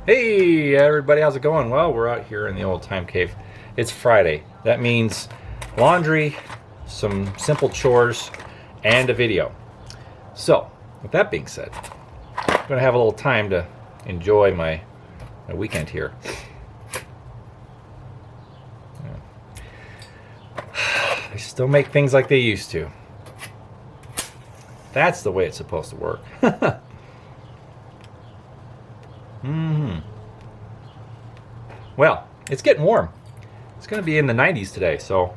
Hey everybody, how's it going? Well, we're out here in the old time cave. It's Friday. That means laundry, some simple chores, and a video. So, with that being said, I'm going to have a little time to enjoy my weekend here. They still make things like they used to. That's the way it's supposed to work. Well, it's getting warm. It's going to be in the 90s today, so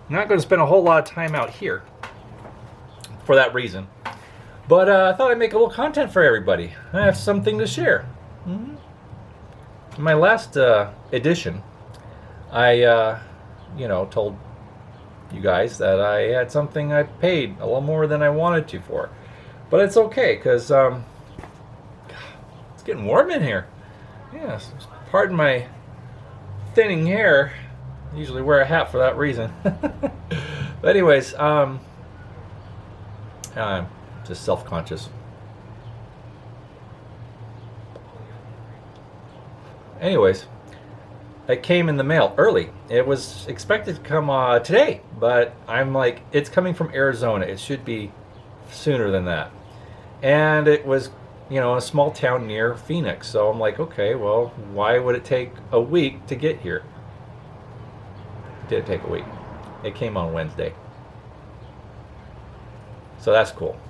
I'm not going to spend a whole lot of time out here for that reason. But I thought I'd make a little content for everybody. I have something to share. In my last edition, I, told you guys that I had something I paid a little more than I wanted to for. But it's okay, because it's getting warm in here. Yes, pardon my thinning hair. I usually wear a hat for that reason. But anyways, I'm just self-conscious. Anyways, it came in the mail early. It was expected to come today, but I'm like, it's coming from Arizona. It should be sooner than that. And it was a small town near Phoenix. So I'm like, okay, well, why would it take a week to get here? It did take a week. It came on Wednesday. So that's cool.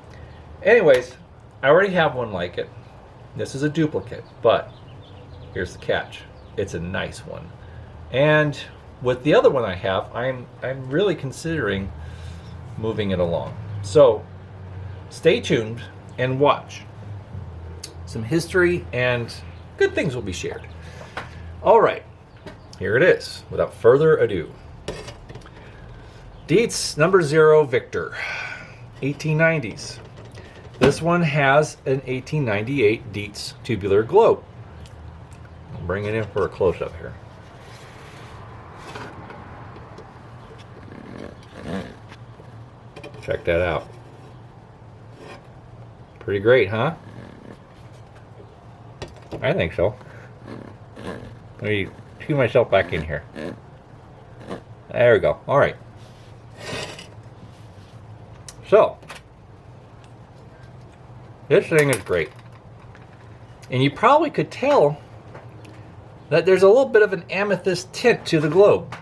Anyways, I already have one like it. This is a duplicate, but here's the catch. It's a nice one. And with the other one I have, I'm really considering moving it along. So stay tuned and watch. Some history and good things will be shared. All right, here it is. Without further ado, Dietz No.0 Victor, 1890s. This one has an 1898 Dietz tubular globe. I'll bring it in for a close-up here. Check that out. Pretty great, huh? I think so. Let me put myself back in here. There we go. All right. So, this thing is great. And you probably could tell that there's a little bit of an amethyst tint to the globe.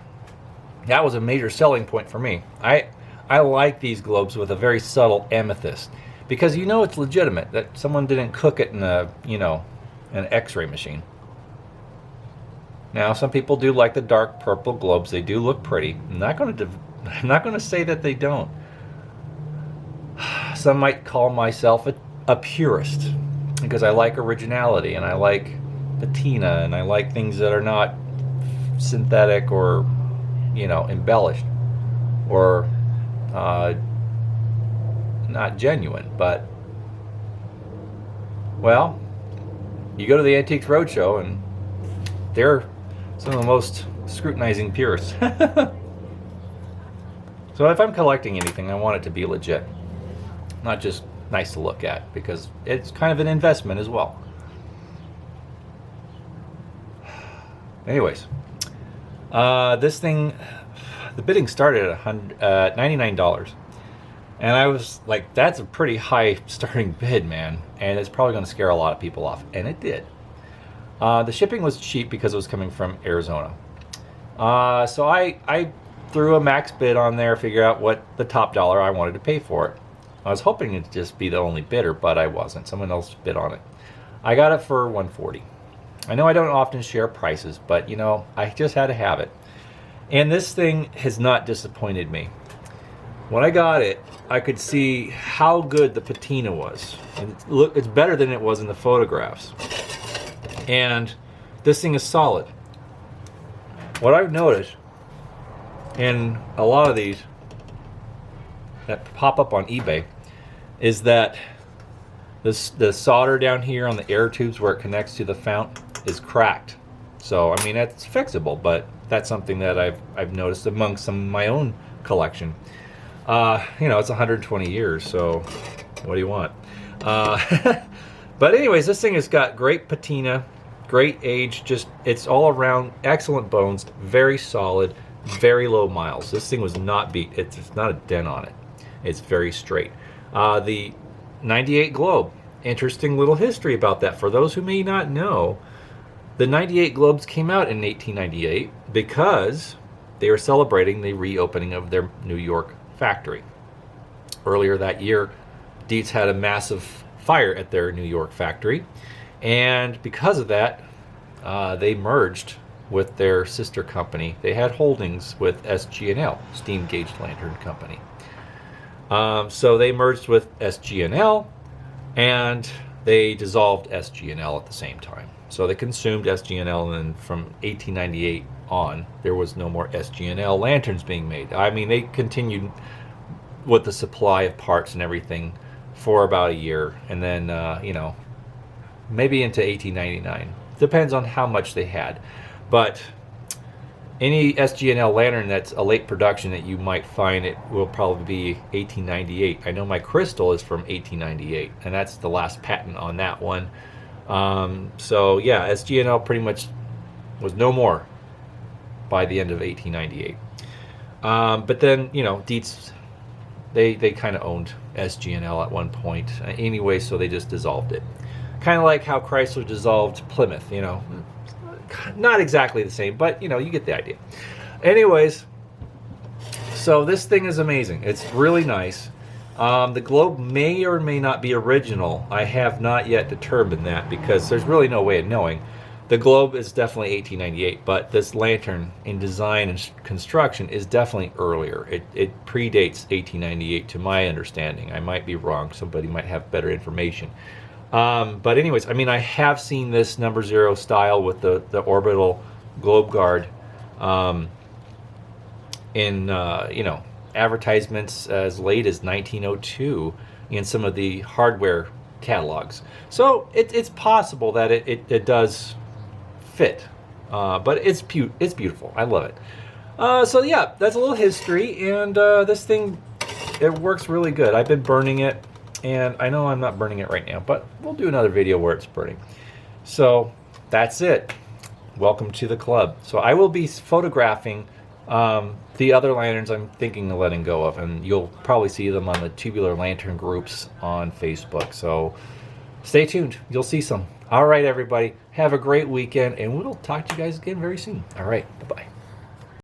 That was a major selling point for me. I like these globes with a very subtle amethyst, because it's legitimate, that someone didn't cook it in an X-ray machine. Now, some people do like the dark purple globes. They do look pretty. I'm not going to say that they don't. Some might call myself a purist, because I like originality, and I like patina, and I like things that are not synthetic or embellished or not genuine. But well, you go to the Antiques Roadshow and they're some of the most scrutinizing purists. So if I'm collecting anything, I want it to be legit, not just nice to look at, because it's kind of an investment as well. Anyways, this thing, the bidding started at $99. And I was like, that's a pretty high starting bid, man. And it's probably going to scare a lot of people off. And it did. The shipping was cheap because it was coming from Arizona. So I threw a max bid on there, figure out what the top dollar I wanted to pay for it. I was hoping to just be the only bidder, but I wasn't. Someone else bid on it. I got it for $140. I know I don't often share prices, but I just had to have it. And this thing has not disappointed me. When I got it, I could see how good the patina was. And it's better than it was in the photographs. And this thing is solid. What I've noticed in a lot of these that pop up on eBay is that the solder down here on the air tubes where it connects to the fount is cracked. So, I mean, it's fixable, but that's something that I've noticed among some of my own collection. It's 120 years, so what do you want? But anyways, this thing has got great patina, great age, just it's all around excellent bones, very solid, very low miles. This thing was not beat. It's not a dent on it. It's very straight. The 98 Globe, interesting little history about that. For those who may not know, the 98 Globes came out in 1898 because they were celebrating the reopening of their New York factory. Earlier that year, Dietz had a massive fire at their New York factory, and because of that, they merged with their sister company. They had holdings with SG&L, Steam Gauge Lantern Company. So they merged with SG&L, and they dissolved SG&L at the same time. So they consumed SG&L, and then from 1898 on, there was no more SG&L lanterns being made. I mean, they continued with the supply of parts and everything for about a year, and then maybe into 1899. Depends on how much they had. But any SG&L lantern that's a late production that you might find, it will probably be 1898. I know my crystal is from 1898, and that's the last patent on that one. So yeah, SG&L pretty much was no more by the end of 1898. But then, Dietz, they kind of owned SG&L at one point anyway, so they just dissolved it. Kind of like how Chrysler dissolved Plymouth, Not exactly the same, but, you get the idea. Anyways, so this thing is amazing. It's really nice. The Globe may or may not be original. I have not yet determined that because there's really no way of knowing. The Globe is definitely 1898, but this lantern in design and construction is definitely earlier. It predates 1898 to my understanding. I might be wrong. Somebody might have better information. But anyways, I mean, I have seen this No. 0 style with the orbital globe guard in advertisements as late as 1902 in some of the hardware catalogs. So it's possible that it does fit, but it's beautiful. I love it. So yeah, that's a little history, and this thing, it works really good. I've been burning it, and I know I'm not burning it right now, but we'll do another video where it's burning. So that's it. Welcome to the club. So I will be photographing the other lanterns I'm thinking of letting go of, and you'll probably see them on the Tubular Lantern groups on Facebook. So stay tuned. You'll see some. All right, everybody. Have a great weekend, and we'll talk to you guys again very soon. All right. Bye-bye.